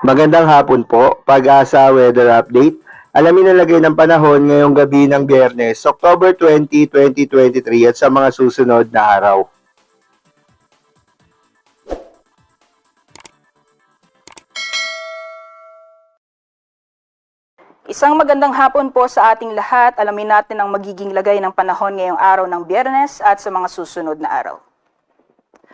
Magandang hapon po, Pag-asa Weather Update. Alamin ang lagay ng panahon ngayong gabi ng Biyernes, October 20, 2023 at sa mga susunod na araw. Isang magandang hapon po sa ating lahat. Alamin natin ang magiging lagay ng panahon ngayong araw ng Biyernes at sa mga susunod na araw.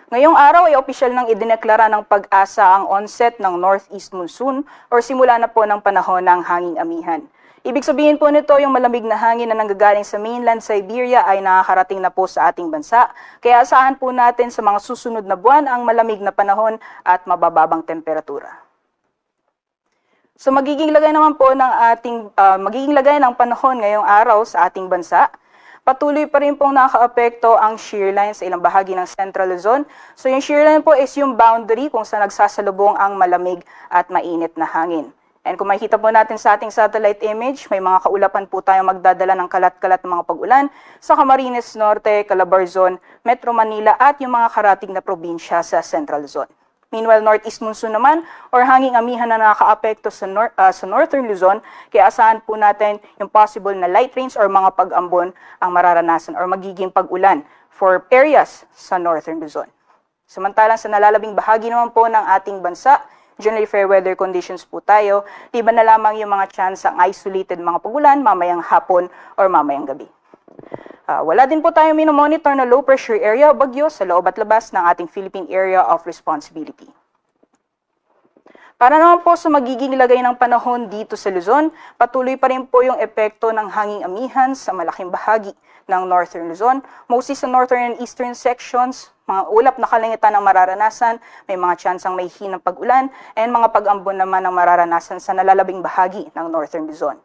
Ngayong araw ay opisyal nang idineklara ng Pag-asa ang onset ng northeast monsoon o simula na po ng panahon ng hanging amihan. Ibig sabihin po nito yung malamig na hangin na nanggagaling sa mainland Siberia ay nakakarating na po sa ating bansa. Kaya asahan po natin sa mga susunod na buwan ang malamig na panahon at mabababang temperatura. So magiging lagay naman po ng magiging lagay ng panahon ngayong araw sa ating bansa. Patuloy pa rin pong nakakaapekto ang shear line sa ilang bahagi ng Central Luzon. So yung shear line po is yung boundary kung saan nagsasalubong ang malamig at mainit na hangin. And kung makikita po natin sa ating satellite image, may mga kaulapan po tayong magdadala ng kalat-kalat ng mga pag-ulan sa Camarines Norte, Calabarzon, Metro Manila at yung mga karating na probinsya sa Central Luzon. Meanwhile, northeast monsoon naman or hanging amihan na nakakaapekto sa northern Luzon, kaya asahan po natin yung possible na light rains or mga pag-ambon ang mararanasan or magiging pag-ulan for areas sa northern Luzon. Samantalang sa nalalabing bahagi naman po ng ating bansa, generally fair weather conditions po tayo, tiba na lamang yung mga chance ang isolated mga pag-ulan mamayang hapon or mamayang gabi. Wala din po tayo minomonitor na low pressure area o bagyo sa loob at labas ng ating Philippine Area of Responsibility. Para naman po sa magiging lagay ng panahon dito sa Luzon, patuloy pa rin po yung epekto ng hanging amihan sa malaking bahagi ng Northern Luzon. Mostly sa northern and eastern sections, mga ulap na kalangitan ang mararanasan, may mga tsansang may hinang pag-ulan, and mga pag-ambon naman ang mararanasan sa nalalabing bahagi ng Northern Luzon.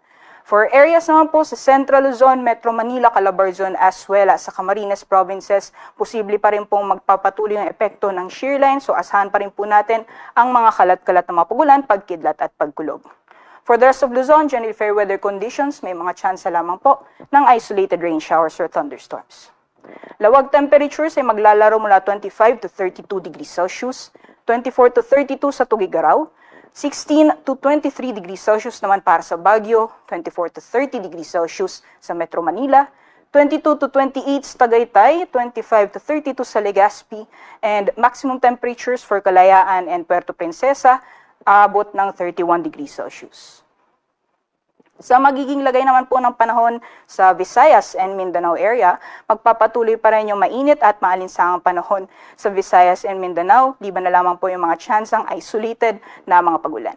For areas naman po sa Central Luzon, Metro Manila, Calabarzon, as well as sa Camarines provinces, posible pa rin pong magpapatuloy ang epekto ng shear line, so asahan pa rin po natin ang mga kalat-kalat na mga pagulan, pagkidlat at pagkulog. For the rest of Luzon, generally fair weather conditions, may mga tsansa lamang po ng isolated rain showers or thunderstorms. Lawag temperatures ay maglalaro mula 25 to 32 degrees Celsius, 24 to 32 sa Tugigaraw, 16 to 23 degrees Celsius naman para sa Baguio, 24 to 30 degrees Celsius sa Metro Manila, 22 to 28 sa Tagaytay, 25 to 32 sa Legazpi, and maximum temperatures for Kalayaan and Puerto Princesa, aabot ng 31 degrees Celsius. Sa magiging lagay naman po ng panahon sa Visayas and Mindanao area, magpapatuloy pa rin yung mainit at maalinsangang panahon sa Visayas and Mindanao, liban na lamang po yung mga tsansang isolated na mga pagulan.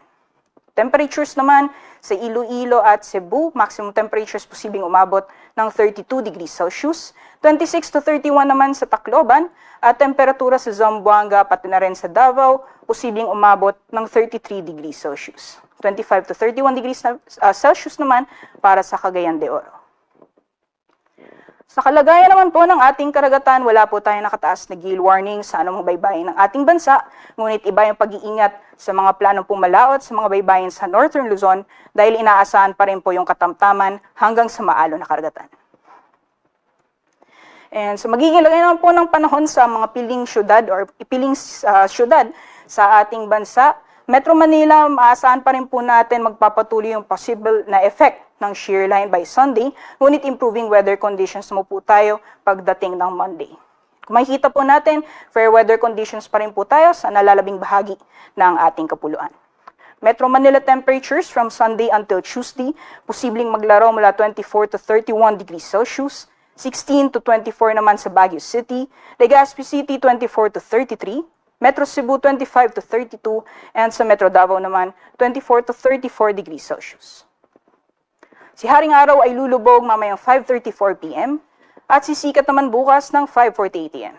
Temperatures naman sa Iloilo at Cebu, maximum temperatures posibleng umabot ng 32 degrees Celsius, 26 to 31 naman sa Tacloban, at temperatura sa Zamboanga pati na rin sa Davao, posibleng umabot ng 33 degrees Celsius. 25 to 31 degrees Celsius naman para sa Cagayan de Oro. Sa kalagayan naman po ng ating karagatan, wala po tayong nakataas na gale warning sa anumang baybayin ng ating bansa, ngunit iba yung pag-iingat sa mga planong pumalaot sa mga baybayin sa Northern Luzon dahil inaasahan pa rin po yung katamtaman hanggang sa maalon na karagatan. And so magiging lagay naman po ng panahon sa mga piling syudad or ipiling syudad sa ating bansa. Metro Manila, maasahan pa rin po natin magpapatuloy yung possible na effect ng shear line by Sunday, ngunit improving weather conditions mo po tayo pagdating ng Monday. Kung makikita po natin, fair weather conditions pa rin po tayo sa nalalabing bahagi ng ating kapuluan. Metro Manila temperatures from Sunday until Tuesday, posibleng maglaro mula 24 to 31 degrees Celsius, 16 to 24 naman sa Baguio City, Legazpi City 24 to 33, Metro Cebu 25 to 32, and sa Metro Davao naman 24 to 34 degrees Celsius. Si Haring Araw ay lulubog mamayang 5:34 p.m. at sisikat naman bukas ng 5:48 a.m.